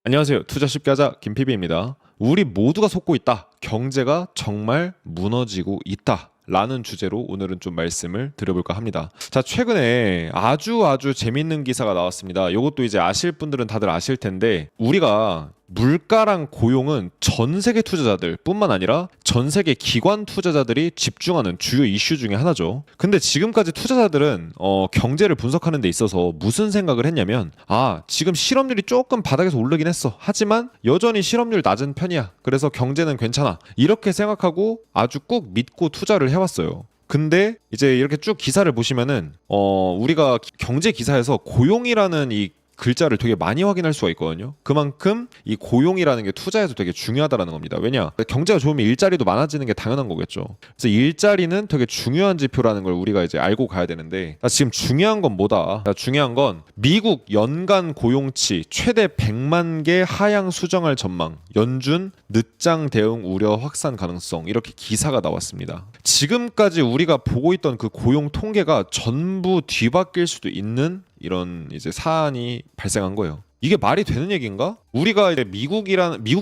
안녕하세요. 투자 쉽게 하자 김PB입니다. 우리 모두가 속고 있다. 경제가 정말 무너지고 있다. 라는 주제로 오늘은 좀 말씀을 드려볼까 합니다. 자, 최근에 아주 재밌는 기사가 나왔습니다. 이것도 이제 아실 분들은 다들 아실 텐데, 우리가 물가랑 고용은 전 세계 투자자들 뿐만 아니라 전 세계 기관 투자자들이 집중하는 주요 이슈 중에 하나죠. 근데 지금까지 투자자들은 경제를 분석하는 데 있어서 무슨 생각을 했냐면, 지금 실업률이 조금 바닥에서 오르긴 했어. 하지만 여전히 실업률 낮은 편이야. 그래서 경제는 괜찮아. 이렇게 생각하고 아주 꾹 믿고 투자를 해왔어요. 근데 이제 이렇게 쭉 기사를 보시면은 우리가 경제 기사에서 고용이라는 이 글자를 되게 많이 확인할 수가 있거든요. 그만큼 이 고용이라는 게 투자에서 되게 중요하다라는 겁니다. 왜냐? 경제가 좋으면 일자리도 많아지는 게 당연한 거겠죠. 그래서 일자리는 되게 중요한 지표라는 걸 우리가 이제 알고 가야 되는데, 지금 중요한 건 뭐다? 중요한 건 미국 연간 고용치 최대 100만 개 하향 수정할 전망, 연준 늦장 대응 우려 확산 가능성, 이렇게 기사가 나왔습니다. 지금까지 우리가 보고 있던 그 고용 통계가 전부 뒤바뀔 수도 있는 이런 이제 사안이 발생한 거예요. 이게 말이 되는 얘기인가? 우리가 이제 미국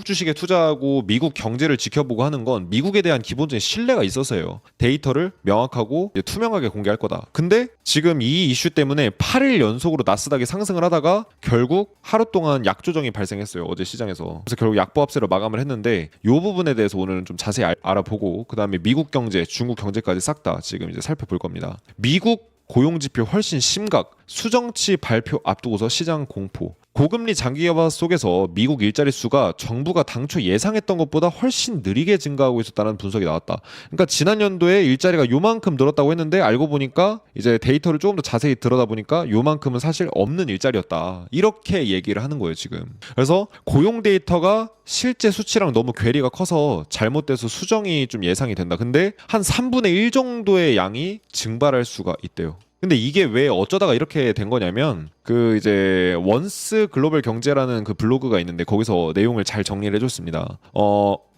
주식에 투자하고 미국 경제를 지켜보고 하는 건 미국에 대한 기본적인 신뢰가 있어서요. 데이터를 명확하고 투명하게 공개할 거다. 근데 지금 이 이슈 때문에 8일 연속으로 나스닥이 상승을 하다가 결국 하루 동안 약조정이 발생했어요. 어제 시장에서. 그래서 결국 약보합세로 마감을 했는데, 이 부분에 대해서 오늘은 좀 자세히 알아보고, 그 다음에 미국 경제, 중국 경제까지 싹 다 지금 이제 살펴볼 겁니다. 미국 고용지표 훨씬 심각, 수정치 발표 앞두고서 시장 공포. 고금리 장기 여파 속에서 미국 일자리 수가 정부가 당초 예상했던 것보다 훨씬 느리게 증가하고 있었다는 분석이 나왔다. 그러니까 지난 연도에 일자리가 요만큼 늘었다고 했는데, 알고 보니까 이제 데이터를 조금 더 자세히 들여다보니까 요만큼은 사실 없는 일자리였다. 이렇게 얘기를 하는 거예요, 지금. 그래서 고용 데이터가 실제 수치랑 너무 괴리가 커서 잘못돼서 수정이 좀 예상이 된다. 근데 한 3분의 1 정도의 양이 증발할 수가 있대요. 근데 이게 왜 어쩌다가 이렇게 된 거냐면, 그 이제 원스 글로벌 경제라는 그 블로그가 있는데 거기서 내용을 잘 정리를 해줬습니다.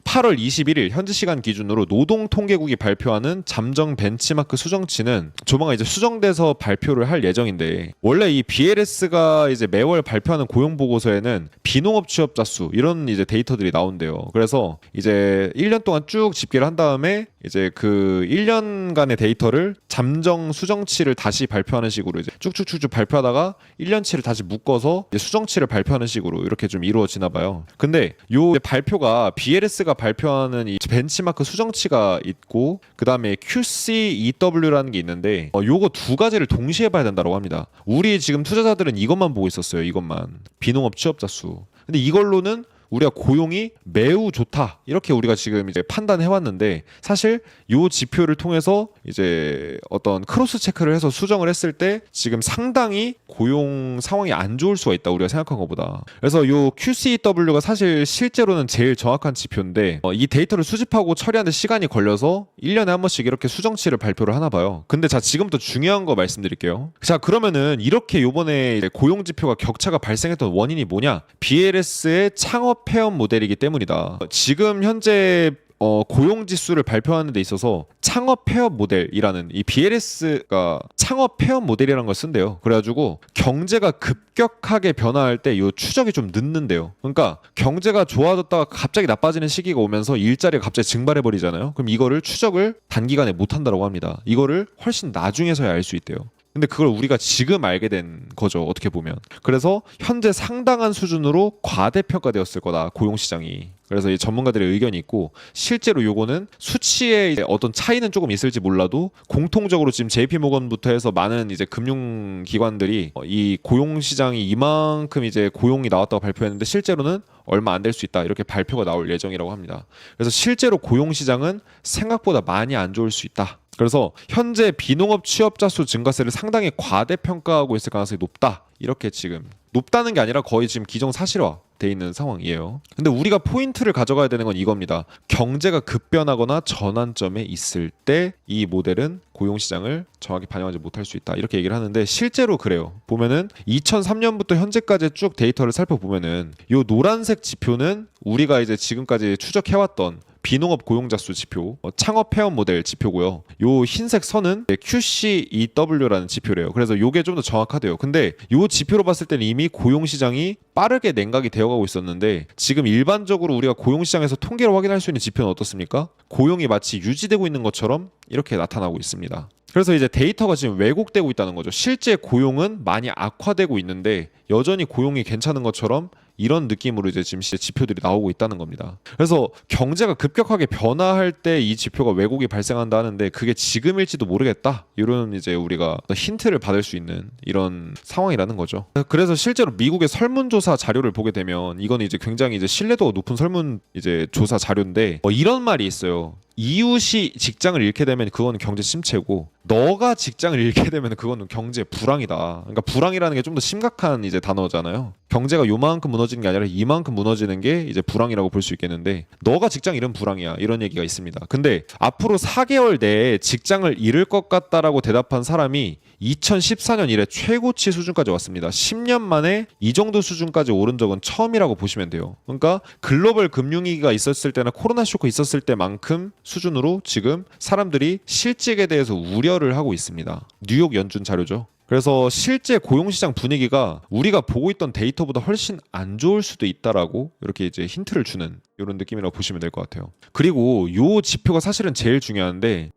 8월 21일 현지 시간 기준으로 노동통계국이 발표하는 잠정 벤치마크 수정치는 조만간 이제 수정돼서 발표를 할 예정인데, 원래 이 BLS가 이제 매월 발표하는 고용 보고서에는 비농업 취업자 수 이런 이제 데이터들이 나온대요. 그래서 이제 1년 동안 쭉 집계를 한 다음에 이제 그 1년간의 데이터를 잠정 수정치를 다시 발표하는 식으로 이제 쭉쭉쭉쭉 발표하다가 1년치를 다시 묶어서 이제 수정치를 발표하는 식으로 이렇게 좀 이루어지나 봐요. 근데 요 발표가 BLS가 발표하는 이 벤치마크 수정치가 있고, 그 다음에 QCEW라는 게 있는데, 요거 두 가지를 동시에 봐야 된다고 합니다. 우리 지금 투자자들은 이것만 보고 있었어요. 이것만. 비농업 취업자 수. 근데 이걸로는 우리가 고용이 매우 좋다, 이렇게 우리가 지금 이제 판단해 왔는데, 사실 요 지표를 통해서 이제 어떤 크로스 체크를 해서 수정을 했을 때 지금 상당히 고용 상황이 안 좋을 수가 있다, 우리가 생각한 것보다. 그래서 요 QCW가 사실 실제로는 제일 정확한 지표인데, 이 데이터를 수집하고 처리하는 시간이 걸려서 1년에 한 번씩 이렇게 수정치를 발표를 하나 봐요. 근데 자, 지금부터 중요한 거 말씀드릴게요. 자, 그러면은 이렇게 요번에 고용 지표가 격차가 발생했던 원인이 뭐냐? BLS의 창업 폐업 모델이기 때문이다. 지금 현재 고용 지수를 발표하는 데 있어서 창업 폐업 모델이라는, 이 BLS가 창업 폐업 모델이라는 걸 쓴대요. 그래가지고 경제가 급격하게 변화할 때 이 추적이 좀 늦는데요. 그러니까 경제가 좋아졌다가 갑자기 나빠지는 시기가 오면서 일자리가 갑자기 증발해 버리잖아요. 그럼 이거를 추적을 단기간에 못 한다고 합니다. 이거를 훨씬 나중에서야 알 수 있대요. 근데 그걸 우리가 지금 알게 된 거죠, 어떻게 보면. 그래서 현재 상당한 수준으로 과대평가되었을 거다, 고용시장이. 그래서 이 전문가들의 의견이 있고, 실제로 요거는 수치에 이제 어떤 차이는 조금 있을지 몰라도 공통적으로 지금 JP모건부터 해서 많은 이제 금융기관들이 이 고용시장이 이만큼 이제 고용이 나왔다고 발표했는데 실제로는 얼마 안 될 수 있다, 이렇게 발표가 나올 예정이라고 합니다. 그래서 실제로 고용시장은 생각보다 많이 안 좋을 수 있다. 그래서 현재 비농업 취업자 수 증가세를 상당히 과대평가하고 있을 가능성이 높다, 이렇게 지금, 높다는 게 아니라 거의 지금 기정사실화 돼 있는 상황이에요. 근데 우리가 포인트를 가져가야 되는 건 이겁니다. 경제가 급변하거나 전환점에 있을 때 이 모델은 고용시장을 정확히 반영하지 못할 수 있다, 이렇게 얘기를 하는데 실제로 그래요. 보면은 2003년부터 현재까지 쭉 데이터를 살펴보면은 요 노란색 지표는 우리가 이제 지금까지 추적해왔던 비농업 고용자 수 지표, 창업 회원 모델 지표고요. 요 흰색 선은 QCEW라는 지표래요. 그래서 요게 좀 더 정확하대요. 근데 요 지표로 봤을 때는 이미 고용 시장이 빠르게 냉각이 되어가고 있었는데 지금 일반적으로 우리가 고용 시장에서 통계를 확인할 수 있는 지표는 어떻습니까? 고용이 마치 유지되고 있는 것처럼 이렇게 나타나고 있습니다. 그래서 이제 데이터가 지금 왜곡되고 있다는 거죠. 실제 고용은 많이 악화되고 있는데 여전히 고용이 괜찮은 것처럼 이런 느낌으로 이제 지금 지표들이 나오고 있다는 겁니다. 그래서 경제가 급격하게 변화할 때 이 지표가 왜곡이 발생한다 하는데 그게 지금일지도 모르겠다. 이런 이제 우리가 힌트를 받을 수 있는 이런 상황이라는 거죠. 그래서 실제로 미국의 설문조사 자료를 보게 되면 이건 이제 굉장히 이제 신뢰도가 높은 설문 이제 조사 자료인데 이런 말이 있어요. 이웃이 직장을 잃게 되면 그건 경제 침체고 너가 직장을 잃게 되면 그거는 경제 불황이다. 그러니까 불황이라는 게 좀 더 심각한 이제 단어잖아요. 경제가 요만큼 무너지는 게 아니라 이만큼 무너지는 게 이제 불황이라고 볼 수 있겠는데 너가 직장 잃으면 불황이야. 이런 얘기가 있습니다. 근데 앞으로 4개월 내에 직장을 잃을 것 같다라고 대답한 사람이 2014년 이래 최고치 수준까지 왔습니다. 10년 만에 이 정도 수준까지 오른 적은 처음이라고 보시면 돼요. 그러니까 글로벌 금융위기가 있었을 때나 코로나 쇼크 있었을 때만큼 수준으로 지금 사람들이 실직에 대해서 우려를 하고 있습니다. 뉴욕 연준 자료죠. 그래서 실제 고용시장 분위기가 우리가 보고 있던 데이터보다 훨씬 안 좋을 수도 있다라고 이렇게 이제 힌트를 주는 이런 느낌이라고 보시면 될 것 같아요. 그리고 요 지표가 사실은 제일 중요한데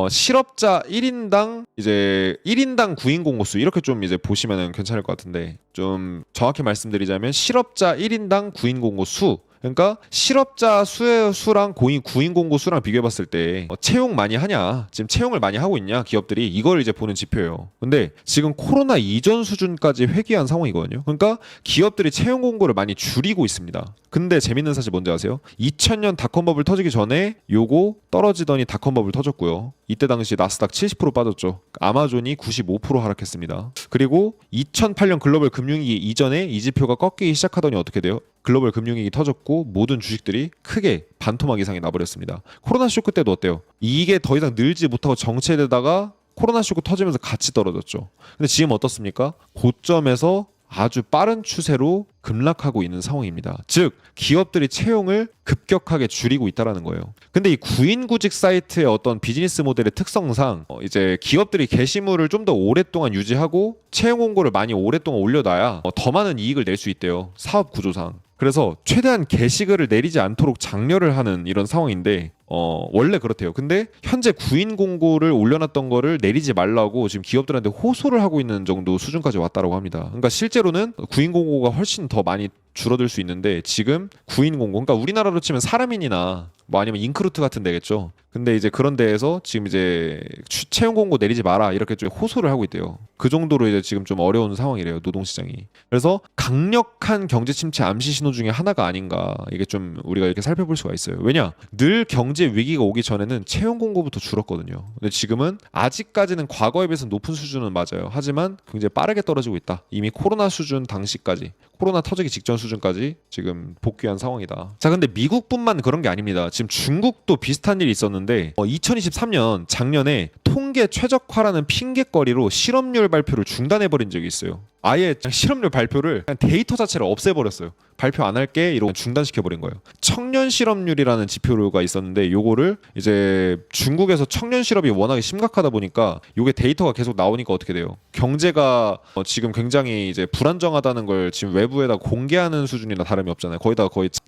실업자 1인당 이제 1인당 구인 공고수 이렇게 좀 이제 보시면은 괜찮을 것 같은데 좀 정확히 말씀드리자면 실업자 1인당 구인 공고수 그러니까 실업자 수랑 구인 공고 수랑 비교해봤을 때 채용 많이 하냐 지금 채용을 많이 하고 있냐 기업들이 이걸 이제 보는 지표예요. 근데 지금 코로나 이전 수준까지 회귀한 상황이거든요. 그러니까 기업들이 채용 공고를 많이 줄이고 있습니다. 근데 재밌는 사실 뭔지 아세요? 2000년 닷컴 버블 터지기 전에 요거 떨어지더니 닷컴 버블 터졌고요. 이때 당시 나스닥 70% 빠졌죠. 아마존이 95% 하락했습니다. 그리고 2008년 글로벌 금융위기 이전에 이 지표가 꺾이기 시작하더니 어떻게 돼요? 글로벌 금융위기 터졌고 모든 주식들이 크게 반토막 이상이 나버렸습니다. 코로나 쇼크 때도 어때요? 이게 더 이상 늘지 못하고 정체되다가 코로나 쇼크 터지면서 같이 떨어졌죠. 근데 지금 어떻습니까? 고점에서 아주 빠른 추세로 급락하고 있는 상황입니다. 즉 기업들이 채용을 급격하게 줄이고 있다는 거예요. 근데 이 구인구직 사이트의 어떤 비즈니스 모델의 특성상 이제 기업들이 게시물을 좀 더 오랫동안 유지하고 채용 공고를 많이 오랫동안 올려놔야 더 많은 이익을 낼 수 있대요. 사업 구조상. 그래서 최대한 게시글을 내리지 않도록 장려를 하는 이런 상황인데 원래 그렇대요. 근데 현재 구인 공고를 올려놨던 거를 내리지 말라고 지금 기업들한테 호소를 하고 있는 정도 수준까지 왔다고 합니다. 그러니까 실제로는 구인 공고가 훨씬 더 많이 줄어들 수 있는데 지금 구인 공고 그러니까 우리나라로 치면 사람인이나 뭐 아니면 인크루트 같은 데겠죠. 근데 이제 그런 데에서 지금 이제 채용 공고 내리지 마라 이렇게 좀 호소를 하고 있대요. 그 정도로 이제 지금 좀 어려운 상황이래요. 노동시장이. 그래서 강력한 경제 침체 암시 신호 중에 하나가 아닌가 이게 좀 우리가 이렇게 살펴볼 수가 있어요. 왜냐? 늘 경제 위기가 오기 전에는 채용 공고부터 줄었거든요. 근데 지금은 아직까지는 과거에 비해서 높은 수준은 맞아요. 하지만 굉장히 빠르게 떨어지고 있다. 이미 코로나 수준 당시까지 코로나 터지기 직전 수준까지 지금 복귀한 상황이다. 자, 근데 미국뿐만 그런 게 아닙니다. 지금 중국도 비슷한 일이 있었는데 2023년 작년에 통계 최적화라는 핑계거리로 실업률 발표를 중단해버린 적이 있어요. 아예 실업률 발표를 그냥 데이터 자체를 없애버렸어요. 발표 안 할게 이러고 중단시켜버린 거예요. 청년 실업률이라는 지표가 있었는데 요거를 이제 중국에서 청년 실업이 워낙에 심각하다 보니까 요게 데이터가 계속 나오니까 어떻게 돼요? 경제가 지금 굉장히 이제 불안정하다는 걸 지금 외부에다 공개하는 수준이나 다름이 없잖아요. 거의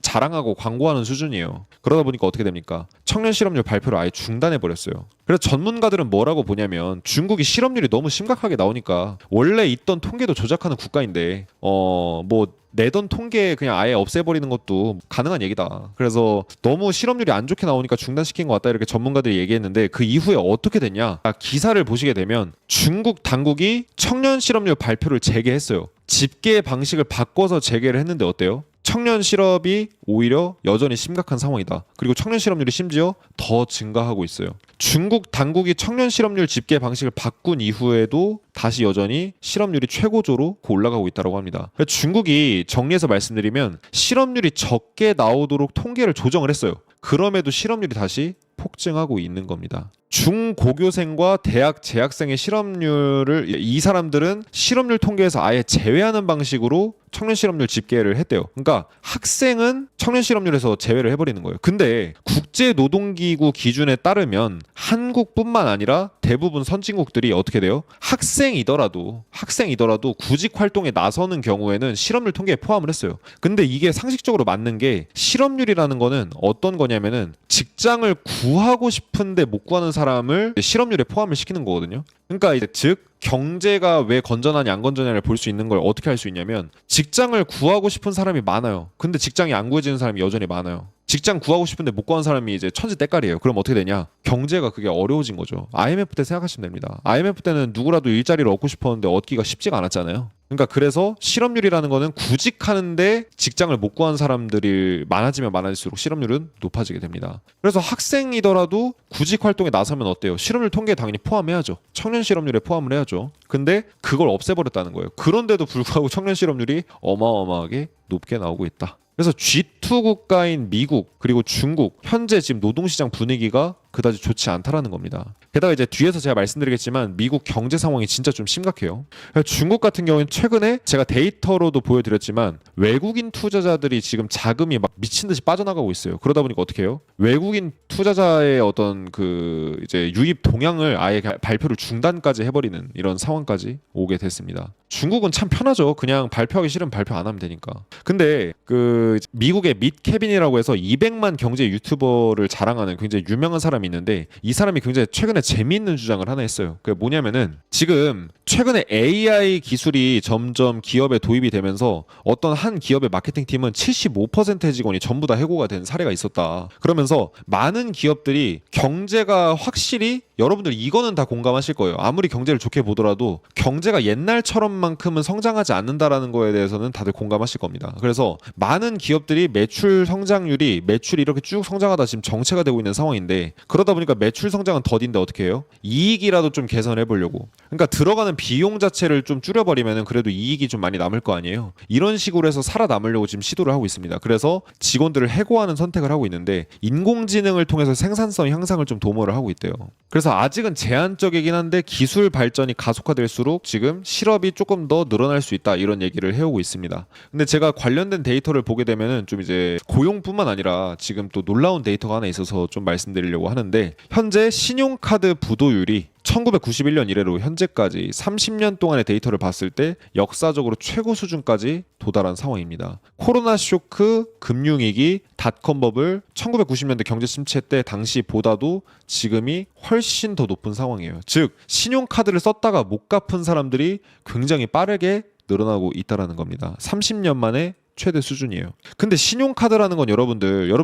자랑하고 광고하는 수준이에요. 그러다 보니까 어떻게 됩니까? 청년 실업률 발표를 아예 중단해버렸어요. 그래서 전문가들은 뭐라고 보냐면 중국이 실업률이 너무 심각하게 나오니까 원래 있던 통계도 조작하는 국가인데 뭐 내던 통계 그냥 아예 없애버리는 것도 가능한 얘기다. 그래서 너무 실업률이 안 좋게 나오니까 중단시킨 것 같다 이렇게 전문가들이 얘기했는데 그 이후에 어떻게 됐냐? 기사를 보시게 되면 중국 당국이 청년 실업률 발표를 재개했어요. 집계 방식을 바꿔서 재개를 했는데 어때요? 청년 실업이 오히려 여전히 심각한 상황이다. 그리고 청년 실업률이 심지어 더 증가하고 있어요. 중국 당국이 청년 실업률 집계 방식을 바꾼 이후에도 다시 여전히 실업률이 최고조로 올라가고 있다고 합니다. 중국이 정리해서 말씀드리면 실업률이 적게 나오도록 통계를 조정을 했어요. 그럼에도 실업률이 다시 폭증하고 있는 겁니다. 중고교생과 대학 재학생의 실업률을 이 사람들은 실업률 통계에서 아예 제외하는 방식으로 청년 실업률 집계를 했대요. 그러니까 학생은 청년 실업률에서 제외를 해버리는 거예요. 근데 국제노동기구 기준에 따르면 한국뿐만 아니라 대부분 선진국들이 어떻게 돼요? 학생이더라도 구직 활동에 나서는 경우에는 실업률 통계에 포함을 했어요. 근데 이게 상식적으로 맞는 게 실업률이라는 거는 어떤 거냐면은 직장을 구하고 싶은데 못 구하는 사람을 실업률에 포함을 시키는 거거든요. 그러니까 이제 즉 경제가 왜 건전하냐 안 건전하냐를 볼 수 있는 걸 어떻게 할 수 있냐면 직장을 구하고 싶은 사람이 많아요. 근데 직장이 안 구해지는 사람이 여전히 많아요. 직장 구하고 싶은데 못 구한 사람이 이제 천지 때깔이에요. 그럼 어떻게 되냐? 경제가 그게 어려워진 거죠. IMF 때 생각하시면 됩니다. IMF 때는 누구라도 일자리를 얻고 싶었는데 얻기가 쉽지가 않았잖아요. 그러니까 그래서 실업률이라는 거는 구직하는데 직장을 못 구한 사람들이 많아지면 많아질수록 실업률은 높아지게 됩니다. 그래서 학생이더라도 구직 활동에 나서면 어때요? 실업률 통계에 당연히 포함해야죠. 청년 실업률에 포함을 해야죠. 근데 그걸 없애버렸다는 거예요. 그런데도 불구하고 청년 실업률이 어마어마하게 높게 나오고 있다. 그래서 G2 국가인 미국 그리고 중국 현재 지금 노동시장 분위기가 그다지 좋지 않다라는 겁니다. 게다가 이제 뒤에서 제가 말씀드리겠지만 미국 경제 상황이 진짜 좀 심각해요. 중국 같은 경우는 최근에 제가 데이터로도 보여드렸지만 외국인 투자자들이 지금 자금이 막 미친 듯이 빠져나가고 있어요. 그러다 보니까 어떻게 해요? 외국인 투자자의 어떤 그 이제 유입 동향을 아예 발표를 중단까지 해버리는 이런 상황까지 오게 됐습니다. 중국은 참 편하죠. 그냥 발표하기 싫으면 발표 안 하면 되니까. 근데 그 미국의 밋 케빈이라고 해서 200만 경제 유튜버를 자랑하는 굉장히 유명한 사람이 있는데 이 사람이 굉장히 최근에 재미있는 주장을 하나 했어요. 그게 뭐냐면은 지금 최근에 AI 기술이 점점 기업에 도입이 되면서 어떤 한 기업의 마케팅팀은 75%의 직원이 전부 다 해고가 된 사례가 있었다. 그러면서 많은 기업들이 경제가 확실히 여러분들 이거는 다 공감하실 거예요. 아무리 경제를 좋게 보더라도 경제가 옛날처럼만큼은 성장하지 않는다라는 거에 대해서는 다들 공감하실 겁니다. 그래서 많은 기업들이 매출이 이렇게 쭉 성장하다 지금 정체가 되고 있는 상황인데 그러다 보니까 매출 성장은 더딘데 어떻게 해요? 이익이라도 좀 개선해 보려고. 그러니까 들어가는 비용 자체를 좀 줄여버리면 그래도 이익이 좀 많이 남을 거 아니에요. 이런 식으로 해서 살아남으려고 지금 시도를 하고 있습니다. 그래서 직원들을 해고하는 선택을 하고 있는데 인공지능을 통해서 생산성 향상을 좀 도모를 하고 있대요. 그래서 아직은 제한적이긴 한데 기술 발전이 가속화될수록 지금 실업이 조금 더 늘어날 수 있다 이런 얘기를 해오고 있습니다. 근데 제가 관련된 데이터를 보게 되면은 좀 이제 고용뿐만 아니라 지금 또 놀라운 데이터가 하나 있어서 좀 말씀드리려고 하는데 현재 신용카드 부도율이 1991년 이래로 현재까지 30년 동안의 데이터를 봤을 때 역사적으로 최고 수준까지 도달한 상황입니다. 코로나 쇼크, 금융위기, 닷컴 버블, 1990년대 경제 침체 때 당시보다도 지금이 훨씬 더 높은 상황이에요. 즉 신용카드를 썼다가 못 갚은 사람들이 굉장히 빠르게 늘어나고 있다는 겁니다. 30년 만에 최대 수준이에요. 근데 신용카드라는 건 여러분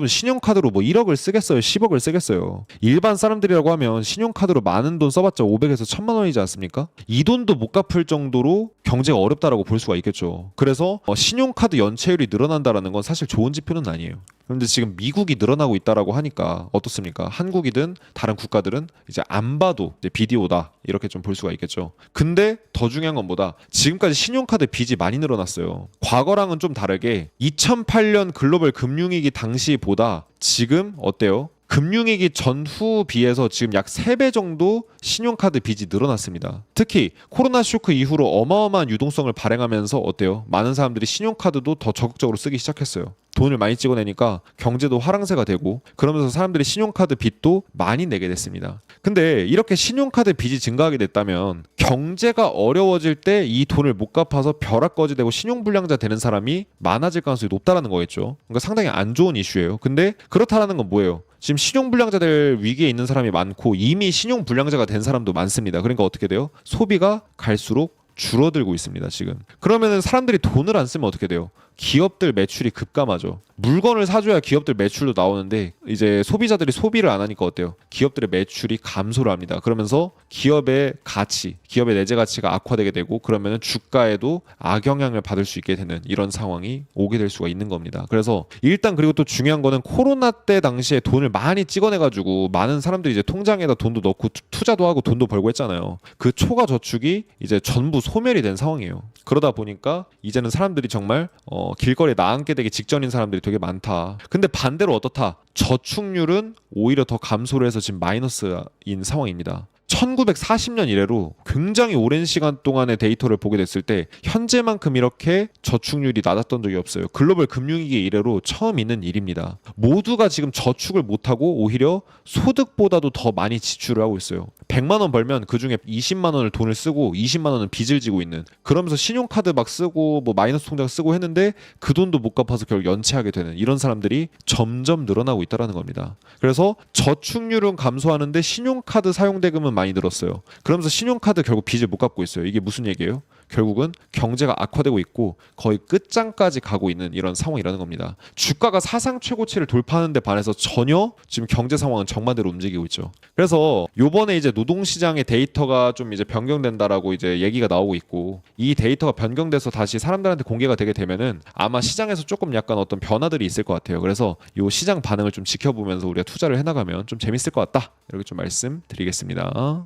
신용카드로 뭐 1억을 쓰겠어요? 10억을 쓰겠어요? 일반 사람들이라고 하면 신용카드로 많은 돈 써봤자 500에서 1000만 원이지 않습니까? 이 돈도 못 갚을 정도로 경제가 어렵다라고 볼 수가 있겠죠. 그래서 신용카드 연체율이 늘어난다라는 건 사실 좋은 지표는 아니에요. 그런데 지금 미국이 늘어나고 있다라고 하니까 어떻습니까? 한국이든 다른 국가들은 이제 안 봐도 이제 비디오다 이렇게 좀 볼 수가 있겠죠. 근데 더 중요한 건 뭐다? 지금까지 신용카드 빚이 많이 늘어났어요. 과거랑은 좀 다르게 2008년 글로벌 금융위기 당시보다 지금 어때요? 금융위기 전후 비해서 지금 약 3배 정도 신용카드 빚이 늘어났습니다. 특히 코로나 쇼크 이후로 어마어마한 유동성을 발행하면서 어때요? 많은 사람들이 신용카드도 더 적극적으로 쓰기 시작했어요. 돈을 많이 찍어내니까 경제도 화랑새가 되고 그러면서 사람들이 신용카드 빚도 많이 내게 됐습니다. 근데 이렇게 신용카드 빚이 증가하게 됐다면 경제가 어려워질 때 이 돈을 못 갚아서 벼락거지 되고 신용불량자 되는 사람이 많아질 가능성이 높다라는 거겠죠. 그러니까 상당히 안 좋은 이슈예요. 근데 그렇다라는 건 뭐예요? 지금 신용불량자들 위기에 있는 사람이 많고 이미 신용불량자가 된 사람도 많습니다. 그러니까 어떻게 돼요? 소비가 갈수록 줄어들고 있습니다. 지금. 그러면은 사람들이 돈을 안 쓰면 어떻게 돼요? 기업들 매출이 급감하죠. 물건을 사줘야 기업들 매출도 나오는데 이제 소비자들이 소비를 안 하니까 어때요? 기업들의 매출이 감소를 합니다. 그러면서 기업의 가치, 기업의 내재 가치가 악화되게 되고 그러면은 주가에도 악영향을 받을 수 있게 되는 이런 상황이 오게 될 수가 있는 겁니다. 그래서 일단 그리고 또 중요한 거는 코로나 때 당시에 돈을 많이 찍어내가지고 많은 사람들이 이제 통장에다 돈도 넣고 투자도 하고 돈도 벌고 했잖아요. 그 초과 저축이 이제 전부 소멸이 된 상황이에요. 그러다 보니까 이제는 사람들이 정말 길거리에 나앉게 되기 직전인 사람들이 되게 많다. 근데 반대로 어떻다? 저축률은 오히려 더 감소를 해서 지금 마이너스인 상황입니다. 1940년 이래로 굉장히 오랜 시간 동안의 데이터를 보게 됐을 때 현재만큼 이렇게 저축률이 낮았던 적이 없어요. 글로벌 금융위기 이래로 처음 있는 일입니다. 모두가 지금 저축을 못하고 오히려 소득보다도 더 많이 지출을 하고 있어요. 100만 원 벌면 그중에 20만 원을 돈을 쓰고 20만 원은 빚을 지고 있는, 그러면서 신용카드 막 쓰고 뭐 마이너스 통장 쓰고 했는데 그 돈도 못 갚아서 결국 연체하게 되는 이런 사람들이 점점 늘어나고 있다는 겁니다. 그래서 저축률은 감소하는데 신용카드 사용 대금은 많이 늘었어요. 그러면서 신용카드 결국 빚을 못 갚고 있어요. 이게 무슨 얘기예요? 결국은 경제가 악화되고 있고 거의 끝장까지 가고 있는 이런 상황이라는 겁니다. 주가가 사상 최고치를 돌파하는 데 반해서 전혀 지금 경제 상황은 정반대로 움직이고 있죠. 그래서 요번에 이제 노동시장의 데이터가 좀 이제 변경된다라고 이제 얘기가 나오고 있고, 이 데이터가 변경돼서 다시 사람들한테 공개가 되게 되면은 아마 시장에서 조금 약간 어떤 변화들이 있을 것 같아요. 그래서 요 시장 반응을 좀 지켜보면서 우리가 투자를 해나가면 좀 재밌을 것 같다, 이렇게 좀 말씀드리겠습니다.